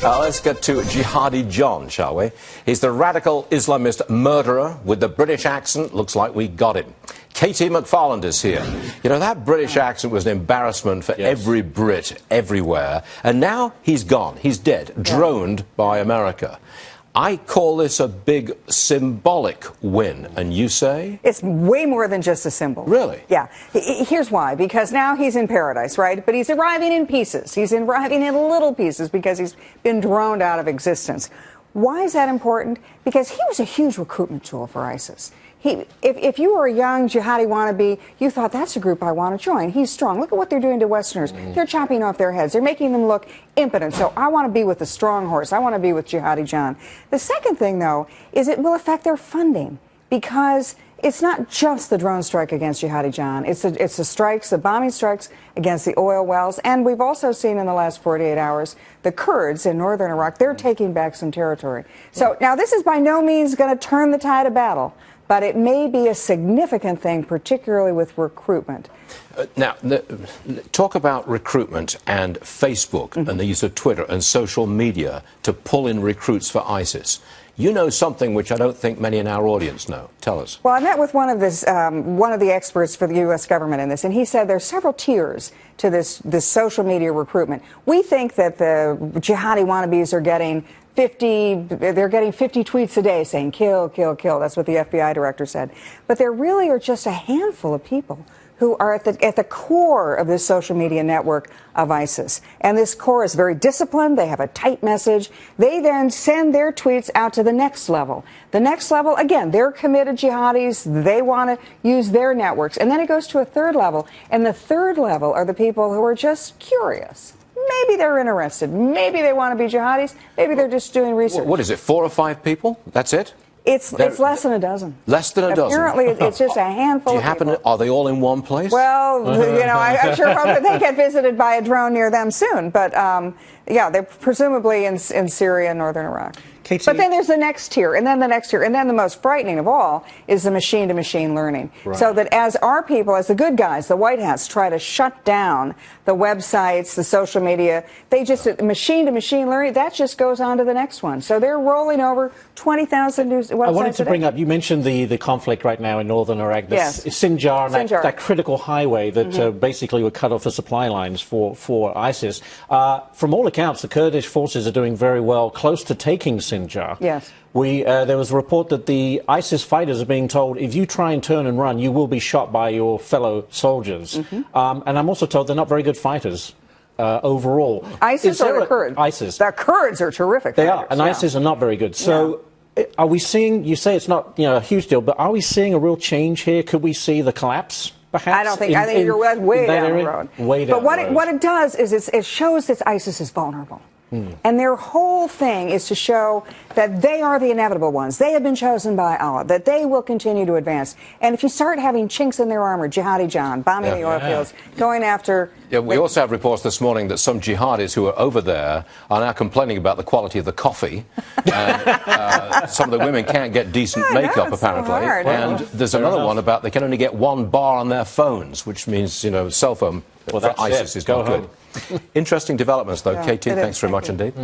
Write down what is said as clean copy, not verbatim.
Let's get to Jihadi John, shall we? He's the radical Islamist murderer with the British accent. Looks like we got him. KT McFarland is here. You know, that British accent was an embarrassment for every Brit everywhere. And now he's gone. He's dead, droned by America. I call this a big symbolic win. And you say? It's way more than just a symbol. Really? Yeah. Here's why. Because now he's in paradise, right? But he's arriving in pieces. He's arriving in little pieces because he's been droned out of existence. Why is that important? Because he was a huge recruitment tool for ISIS. If you were a young jihadi wannabe, you thought, that's a group I want to join. He's strong. Look at what they're doing to Westerners. They're chopping off their heads. They're making them look impotent. So I want to be with the strong horse. I want to be with Jihadi John. The second thing, though, is it will affect their funding, because it's not just the drone strike against Jihadi John. It's the strikes, the bombing strikes against the oil wells. And we've also seen in the last 48 hours, the Kurds in northern Iraq, they're taking back some territory. So now this is by no means going to turn the tide of battle, but it may be a significant thing, particularly with recruitment. Now, talk about recruitment and Facebook and the use of Twitter and social media to pull in recruits for ISIS. You know something which I don't think many in our audience know. Tell us. Well, I met with one of the experts for the U.S. government in this, and he said there's several tiers to this social media recruitment. We think that the jihadi wannabes are getting 50 tweets a day saying kill, kill, kill. That's what the FBI director said. But there really are just a handful of people who are at the core of this social media network of ISIS. And this core is very disciplined. They have a tight message. They then send their tweets out to the next level. The next level, again, they're committed jihadis. They want to use their networks. And then it goes to a third level. And the third level are the people who are just curious. Maybe they're interested. Maybe they want to be jihadis. Maybe they're just doing research. What is it, 4 or 5 people? That's it? It's less than a dozen. Less than a dozen? Apparently, it's just a handful of people. Are they all in one place? Well, you know, I sure hope that they get visited by a drone near them soon. But, yeah, they're presumably in Syria and northern Iraq. KT. But then there's the next tier, and then the next tier, and then the most frightening of all is the machine-to-machine learning. Right. So that as our people, as the good guys, the white hats, try to shut down the websites, the social media, they just, machine-to-machine learning, that just goes on to the next one. So they're rolling over 20,000 news websites. I wanted to bring up, you mentioned the conflict right now in northern Iraq, Sinjar, and that critical highway that basically would cut off the supply lines for ISIS. From all accounts, the Kurdish forces are doing very well, close to taking Sinjar. Yes. There was a report that the ISIS fighters are being told, if you try and turn and run, you will be shot by your fellow soldiers. And I'm also told they're not very good fighters overall. ISIS or the Kurds? ISIS. The Kurds are terrific They fighters, are, and ISIS are not very good. So are we seeing, you say it's not a huge deal, but are we seeing a real change here? Could we see the collapse? Perhaps I don't think. I think you're way down the road. Way down but the road. what it does is it shows that ISIS is vulnerable. And their whole thing is to show that they are the inevitable ones. They have been chosen by Allah, that they will continue to advance. And if you start having chinks in their armor, Jihadi John, bombing the oil fields, going after... Yeah, we also have reports this morning that some jihadis who are over there are now complaining about the quality of the coffee. And some of the women can't get decent makeup, apparently. So hard. And there's another one about they can only get 1 bar on their phones, which means, you know, cell phone for ISIS is not good. Interesting developments, though. KT, thanks very much indeed.